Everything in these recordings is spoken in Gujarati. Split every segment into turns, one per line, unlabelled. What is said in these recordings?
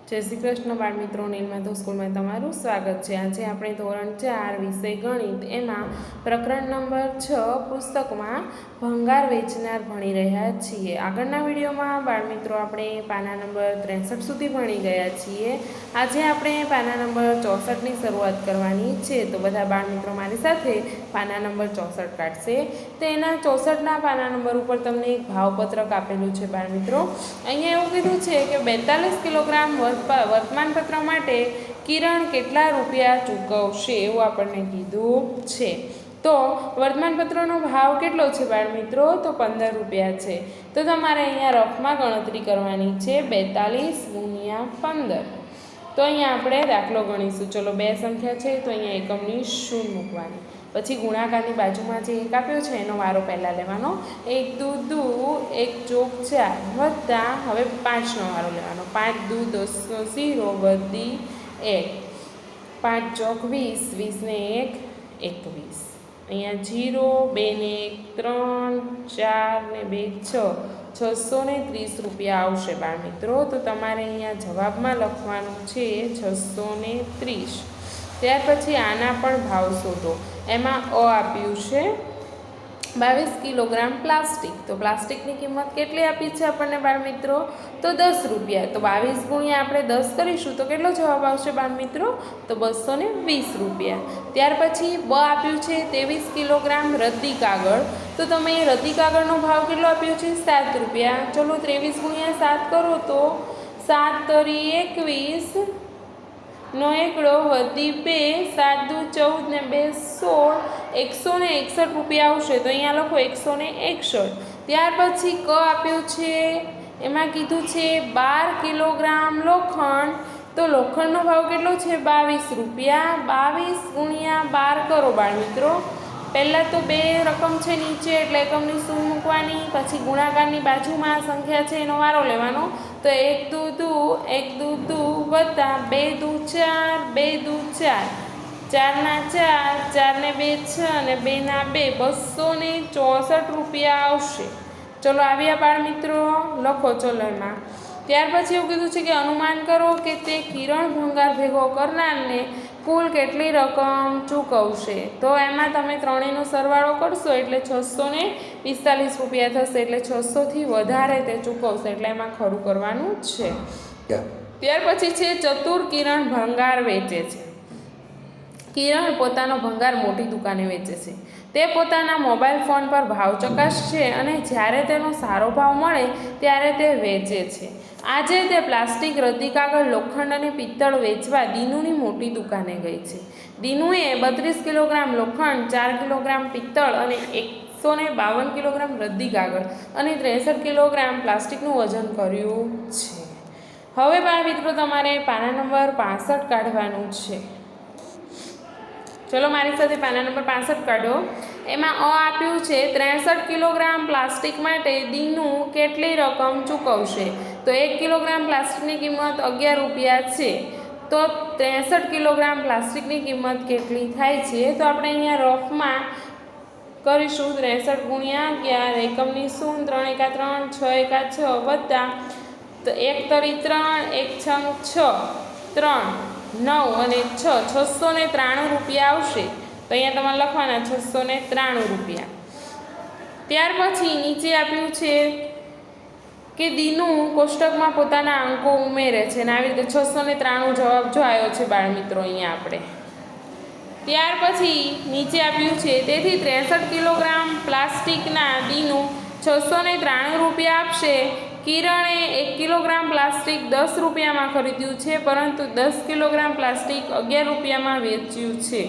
जय श्री कृष्ण बाळ मित्रों, नीलमाधव स्कूल में तमारू स्वागत है। आज આપણે ધોરણ 4 વિષય ગણિત એમાં પ્રકરણ નંબર 6 પુસ્તકમાં ભંગાર વેચનાર ભણી રહ્યા છીએ। આગળના વિડીયોમાં બાળ મિત્રો આપણે પાના નંબર 63 સુધી ભણી ગયા છીએ। આજે આપણે પાના નંબર 64 ની શરૂઆત કરવાની છે। તો બધા બાળ મિત્રો મારી સાથે પાના નંબર 64 કાઢશે। તો એના 64 ના પાના નંબર ઉપર તમને એક ભાવપત્રક આપેલું છે બાળ મિત્રો। અહીંયા એવું કીધું છે કે 42 કિલોગ્રામ વર્તમાનપત્ર માટે કિરણ કેટલા રૂપિયા ચૂકવશે એવું આપણને કીધું છે। તો વર્તમાનપત્રનો ભાવ કેટલો છે બાળ મિત્રો? તો 15 રૂપિયા છે। તો તમારે અહીંયા રફમાં ગણતરી કરવાની છે 42 ગુણ્યા 15। તો અહીંયા આપણે દાખલો ગણીશું। ચલો બે સંખ્યા છે તો અહીંયા એકમની શૂન્ય મૂકવાની, પછી ગુણાકારની બાજુમાં જે એક આપ્યો છે એનો વારો પહેલાં લેવાનો। 1 દૂ દૂ 1 ચોક 4 વત્તા હવે 5નો વારો લેવાનો। 5 દૂ 10 0 વધી 1 5 ચોક 20 20 ને 1 21। અહીંયા 0 2 ને 1 3 4 ને 2 6 630 રૂપિયા આવશે બાળ મિત્રો। તો તમારે અહીંયા જવાબમાં લખવાનું છે 630। ત્યાર પછી આના પણ ભાવ શોધો। એમાં અ આપ્યું છે 22 કિલોગ્રામ પ્લાસ્ટિક। તો પ્લાસ્ટિકની કિંમત કેટલી આપી છે આપણને બાળ મિત્રો? તો 10 રૂપિયા। તો 22 ગુણ્યા આપણે 10 કરીશું તો કેટલો જવાબ આવશે બાળ મિત્રો? તો 220 રૂપિયા। ત્યાર પછી બ આપ્યું છે 23 કિલોગ્રામ રદ્દી કાગળ। તો તમે રદ્દી કાગળનો ભાવ કેટલો આપ્યો છે? 7 રૂપિયા। ચલો 23 ગુણ્યા 7 કરો તો 7 તરી 21 નો એકડો વધી 2 7 દૂ 14 ને 2 16 161 રૂપિયા આવશે। તો અહીંયા લખો 161। ત્યાર પછી ક આપ્યું છે એમાં કીધું છે 12 કિલોગ્રામ લોખંડ। તો લોખંડનો ભાવ કેટલો છે? 22 રૂપિયા। 22 ગુણ્યા 12 કરો બાળ મિત્રો। પહેલાં તો બે રકમ છે નીચે એટલે એકમની શૂન્ય મૂકવાની, પછી ગુણાકારની બાજુમાં સંખ્યા છે એનો વારો લેવાનો। તો 1 દૂ દૂ 1 દૂ દૂ વત્તા 2 દૂ 4 2 દૂ 4 4 ના 4 4 ને 2 6 અને 2 ના 2 264 રૂપિયા આવશે। ચલો આવ્યા બાળ મિત્રો, લખો ચલો એમાં। ત્યાર પછી એવું કીધું છે કે અનુમાન કરો કે તે કિરણ ભંગાર ભેગો કરનારને કુલ કેટલી રકમ ચૂકવશે। તો એમાં તમે ત્રણેયનો સરવાળો કરશો એટલે 645 રૂપિયા થશે। એટલે 600થી વધારે તે ચૂકવશે એટલે એમાં ખરું કરવાનું છે। ત્યાર પછી છે ચતુર કિરણ ભંગાર વેચે છે। કિરણ પોતાનો ભંગાર મોટી દુકાને વેચે છે। તે પોતાના મોબાઈલ ફોન પર ભાવ ચકાસશે અને જ્યારે તેનો સારો ભાવ મળે ત્યારે તે વેચે છે। આજે તે પ્લાસ્ટિક, રદ્દી કાગળ, લોખંડ અને પિત્તળ વેચવા દીનુની મોટી દુકાને ગઈ છે। દીનુએ 32 કિલોગ્રામ લોખંડ, 4 કિલોગ્રામ પિત્તળ અને 152 કિલોગ્રામ રદ્દી કાગળ અને 63 કિલોગ્રામ પ્લાસ્ટિકનું વજન કર્યું છે। હવે બાળ મિત્રો તમારે પાના નંબર 65 કાઢવાનું છે। ચલો મારી સાથે પાના નંબર 65 કાઢો। એમાં અ આપ્યું છે 63 કિલોગ્રામ પ્લાસ્ટિક માટે દીનુ કેટલી રકમ ચૂકવશે। તો 1 કિલોગ્રામ પ્લાસ્ટિકની કિંમત 11 રૂપિયા છે। તો 63 કિલોગ્રામ પ્લાસ્ટિકની કિંમત કેટલી થાય છે? તો આપણે અહીંયા રફમાં કરીશું 63 ગુણ્યા 11 એકમની શૂન્ય 3 એકા 3 6 એકા 6 વત્તા તો 1 તરી 3 1 છંગ 6 3 9 અને 6 693 રૂપિયા આવશે। તો અહીંયા તમારે લખવાના 693 રૂપિયા। ત્યાર પછી નીચે આપ્યું છે કે દીનુ કોષ્ટકમાં પોતાના અંકો ઉમેરે છે અને આવી રીતે 693 જવાબ જો આવ્યો છે બાળ મિત્રો અહીંયા આપણે। ત્યાર પછી નીચે આપ્યું છે તેથી 63 કિલોગ્રામ પ્લાસ્ટિકના દીનુ 693 રૂપિયા આપશે। કિરણે 1 કિલોગ્રામ પ્લાસ્ટિક 10 રૂપિયામાં ખરીદ્યું છે પરંતુ 10 કિલોગ્રામ પ્લાસ્ટિક 11 રૂપિયામાં વેચ્યું છે।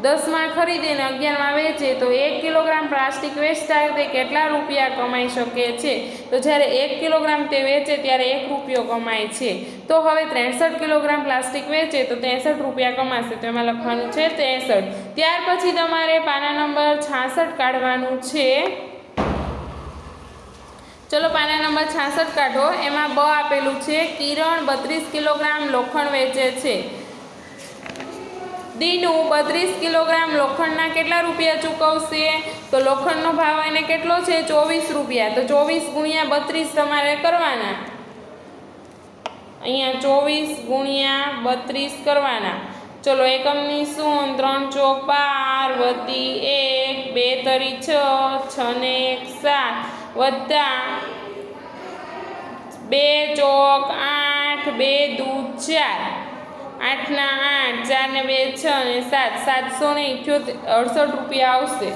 10માં ખરીદે ને 11માં વેચે તો 1 કિલોગ્રામ પ્લાસ્ટિક વેચતા તે કેટલા રૂપિયા કમાઈ શકે છે? તો જ્યારે 1 કિલોગ્રામ તે વેચે ત્યારે 1 રૂપિયો કમાય છે। તો હવે 63 કિલોગ્રામ પ્લાસ્ટિક વેચે તો 63 રૂપિયા કમાશે। તો એમાં લખવાનું છે 63। ત્યાર પછી તમારે પાના નંબર 66 કાઢવાનું છે। ચલો પાના નંબર 66 કાઢો। એમાં બ આપેલું છે કિરણ 32 કિલોગ્રામ લોખંડ વેચે છે। દીનુ 32 કિલોગ્રામ લોખંડના કેટલા રૂપિયા ચૂકવશે? તો લોખંડનો ભાવ એને કેટલો છે? 24 રૂપિયા। તો 24 ગુણ્યા 32 તમારે કરવાના। અહીંયા 24 ગુણ્યા 32 કરવાના. ચલો એકમની શૂન 3 ચોક 12 વધી 1 2 તરી 6 6 ને 1 7 વત્તા 2 ચોક 8 2 દૂ 4 8 ના 8 4 ને 2 6 ને 7 768 રૂપિયા આવશે.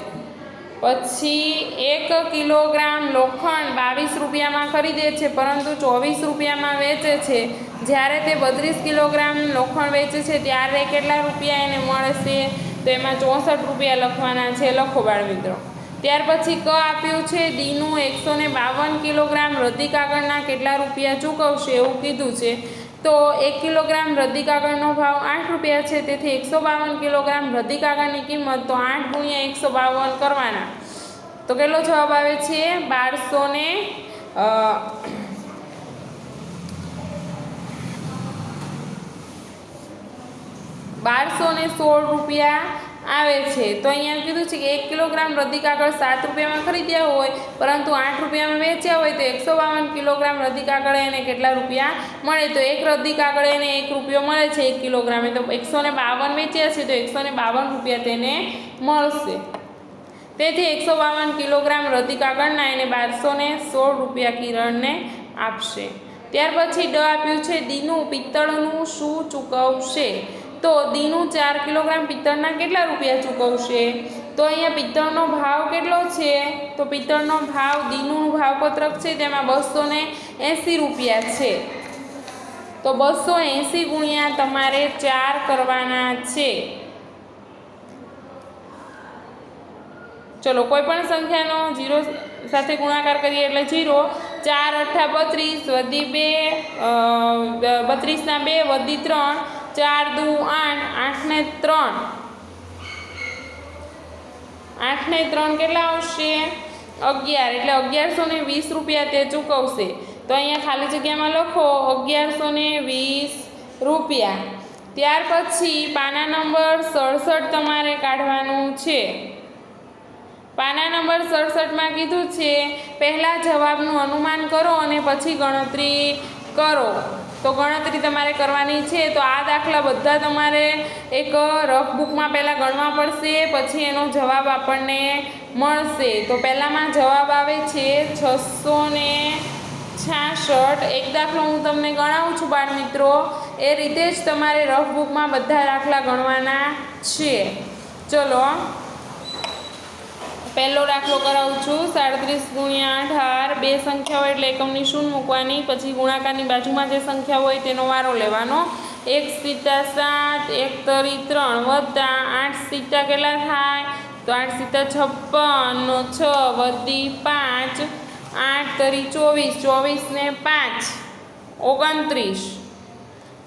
પછી 1 કિલોગ્રામ લોખંડ 22 રૂપિયામાં ખરીદે છે પરંતુ 24 રૂપિયામાં વેચે છે. જ્યારે તે 32 કિલોગ્રામ લોખંડ વેચે છે ત્યારે કેટલા રૂપિયા એને મળશે? તો એમાં 64 રૂપિયા લખવાના છે. લખો બાળ મિત્રો. ત્યાર પછી ક આપ્યું છે દીનું 152 કિલોગ્રામ રદ્દી કાગળના કેટલા રૂપિયા ચૂકવશે એવું કીધું છે. તો 1 કિલોગ્રામ રદ્દી કાગળનો ભાવ 8 રૂપિયા છે. તેથી 152 કિલોગ્રામ રદ્દી કાગળની કિંમત તો 8 ગુણ્યા 152 કરવાના. તો કેટલો જવાબ આવે છે? 1216 રૂપિયા આવે છે. તો અહીંયા કીધું છે કે 1 કિલોગ્રામ રદ્દી કાગળ 7 રૂપિયામાં ખરીદ્યા હોય પરંતુ 8 રૂપિયામાં વેચ્યા હોય તો 152 કિલોગ્રામ રદ્દી કાગળ એને કેટલા રૂપિયા મળે? તો એક રદ્દી કાગળ એને 1 રૂપિયો મળે છે 1 કિલોગ્રામે. તો 152 વેચ્યા છે તો 152 રૂપિયા તેને મળશે. તેથી 152 કિલોગ્રામ રદ્દી કાગળના એને 1216 રૂપિયા કિરણને આપશે. ત્યાર પછી ડ આપ્યું છે દીનું પિત્તળનું શું ચૂકવશે? તો દીનું 4 કિલોગ્રામ પિત્તળના કેટલા રૂપિયા ચૂકવશે? તો અહીંયા પિત્તળનો ભાવ કેટલો છે? તો પિત્તળનો ભાવ દીનું ભાવપત્રક છે તેમાં 280 રૂપિયા છે. તો 280 ગુણ્યા તમારે 4 કરવાના છે. ચલો કોઈ પણ સંખ્યાનો 0 સાથે ગુણાકાર કરીએ એટલે 0. 4 8 32 વધી 2 32 ના 2 વધી 3 4 દૂ 8 8 ને 3 8 ને 3 કેટલા આવશે? 11 એટલે 1120 રૂપિયા તે ચૂકવશે. તો અહીંયા ખાલી જગ્યામાં લખો 1120 રૂપિયા. ત્યાર પછી પાના નંબર 67 તમારે કાઢવાનું છે. પાના નંબર 67માં કીધું છે પહેલાં જવાબનું અનુમાન કરો અને પછી ગણતરી કરો. તો ગણતરી તમારે કરવાની છે. તો આ દાખલા બધા તમારે એક રફ બુકમાં પહેલાં ગણવા પડશે પછી એનો જવાબ આપણને મળશે. તો પહેલાંમાં જવાબ આવે છે 666. એક દાખલો હું તમને ગણાવું છું બાળ મિત્રો. એ રીતે જ તમારે રફ બુકમાં બધા દાખલા ગણવાના છે. ચલો પહેલો દાખલો કરાવું છું. 37 ગુણ્યા 18 બે સંખ્યા હોય એટલે એકમની શૂન્ય મૂકવાની. પછી ગુણાકારની બાજુમાં જે સંખ્યા હોય તેનો વારો લેવાનો. 1 સીતા 7 1 તરી 3 વત્તા 8 સીતા કેટલા થાય? તો 8 સીતા 56 નો 6 વધી 5 8 તરી 24 24 ને 5 29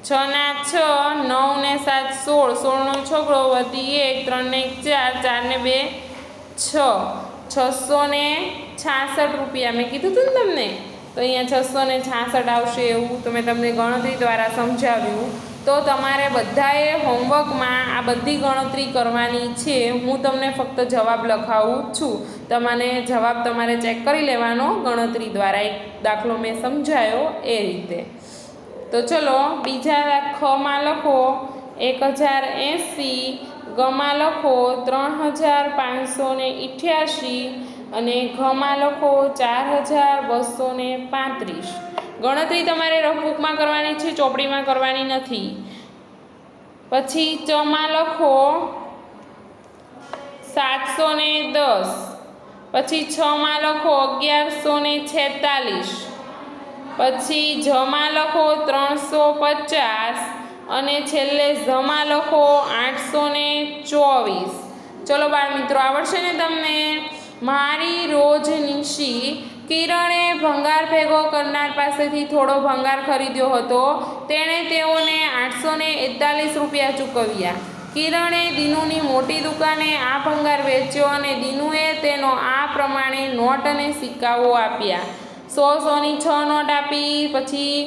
6 ના 6 9 ને 7 16 16 નો છોકરો વધી 1 3 ને 1 4 4 ને 2 666 રૂપિયા મેં કીધું હતું ને તમને. તો અહીંયા 666 આવશે એવું તો મેં તમને ગણતરી દ્વારા સમજાવ્યું. તો તમારે બધાએ હોમવર્કમાં આ બધી ગણતરી કરવાની છે. હું તમને ફક્ત જવાબ લખાવું છું. તમને જવાબ તમારે ચેક કરી લેવાનો ગણતરી દ્વારા. એક દાખલો મેં સમજાયો એ રીતે. તો ચલો બીજા ખમાં લખો 1080, ગમાં લખો 3588 અને ઘમાં લખો 4235. ગણતરી તમારે રફબુકમાં કરવાની છે, ચોપડીમાં કરવાની નથી. પછી ચમાં લખો 710, પછી છમાં લખો 1146, પછી જમાં લખો 350 અને છેલ્લે ઝમાં લખો 824. ચલો બાળ મિત્રો, આવડશે ને તમને? મારી રોજનીશી કિરણે ભંગાર ભેગો કરનાર પાસેથી થોડો ભંગાર ખરીદ્યો હતો. તેણે તેઓને 841 રૂપિયા ચૂકવ્યા. કિરણે દીનુની મોટી દુકાને આ ભંગાર વેચ્યો અને દીનુએ તેનો આ પ્રમાણે નોટ અને સિક્કાઓ આપ્યા. 100 ની 6 નોટ આપી, પછી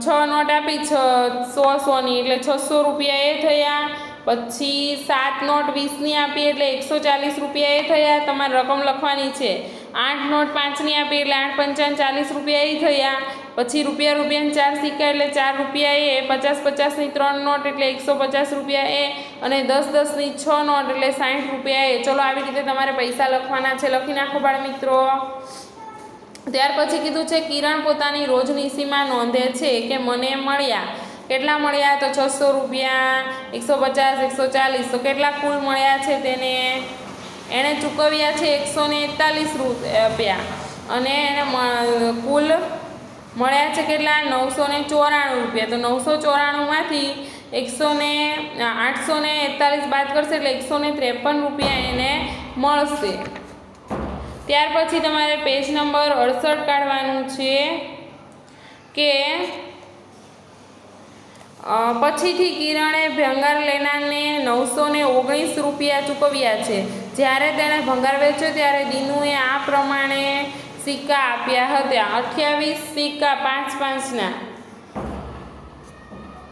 6 નોટ આપી 100 ની એટલે 600 રૂપિયા એ થયા. પછી 7 નોટ 20ની આપી એટલે 140 રૂપિયા એ થયા. તમારે રકમ લખવાની છે. 8 નોટ 5ની આપી એટલે 8 × 5 = 40 રૂપિયા એ થયા. પછી રૂપિયાના 4 સિક્કા એટલે 4 રૂપિયા એ, 50-50ની 3 નોટ એટલે 150 રૂપિયા એ, અને 10-10ની 6 નોટ એટલે 60 રૂપિયા એ. ચલો આવી રીતે તમારે પૈસા લખવાના છે. લખી નાખો બાળ મિત્રો. ત્યાર પછી કીધું છે કિરણ પોતાની રોજની સીમા નોંધે છે કે મને મળ્યા, કેટલા મળ્યા તો 600 રૂપિયા, 150, 140, તો કેટલા કુલ મળ્યા છે તેને? એણે ચૂકવ્યા છે 141 રૂપિયા અને એને કુલ મળ્યા છે કેટલા? 994 રૂપિયા. તો 994માંથી 841 બાદ કરશે એટલે 153 રૂપિયા એને મળશે. ત્યાર પછી તમારે પેજ નંબર 68 કાઢવાનું છે કે પછીથી કિરણે ભંગાર લેનારને 919 રૂપિયા ચૂકવ્યા છે. જ્યારે તેણે ભંગાર વેચ્યો ત્યારે દીનુએ આ પ્રમાણે સિક્કા આપ્યા હતા. 28 સિક્કા 5-5ના,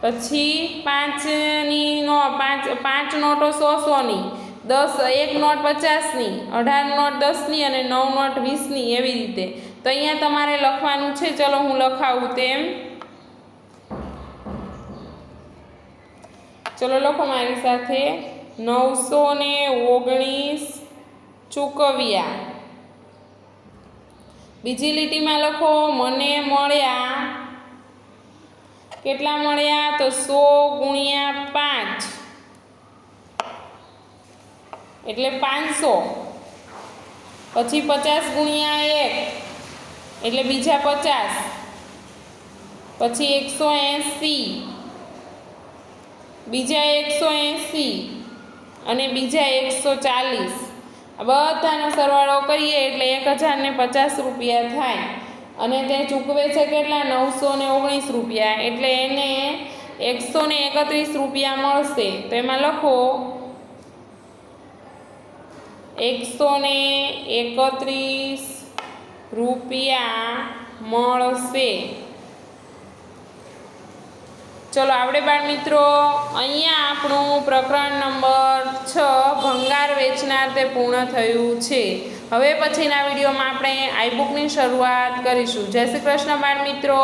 પછી 5 નોટો 100-100ની, 1 નોટ 50ની, 18 નોટ 10ની અને 9 નોટ 20ની, એવી રીતે. તો અહીંયા તમારે લખવાનું છે. ચલો હું લખાવું તેમ. ચલો લખો મારી સાથે. 919 ચૂકવ્યા. બીજી લીટીમાં લખો મને મળ્યા, કેટલા મળ્યા તો 100 × 5 એટલે 500, પછી 50 × 1 એટલે બીજા 50, પછી 180, બીજા 180 અને બીજા 140. બધાનો સરવાળો કરીએ એટલે 1050 રૂપિયા થાય. અને તે ચૂકવે છે કેટલા? 919 રૂપિયા, એટલે એને 131 રૂપિયા મળશે. તો એમાં લખો 131 રૂપિયા મળશે. ચલો આવડે બાળ મિત્રો. અહીંયા આપણું પ્રકરણ નંબર 6 ભંગાર વેચનાર તે પૂર્ણ થયું છે. હવે પછીના વિડીયોમાં આપણે આઈ બુકની શરૂઆત કરીશું. જય શ્રી કૃષ્ણ બાળ મિત્રો.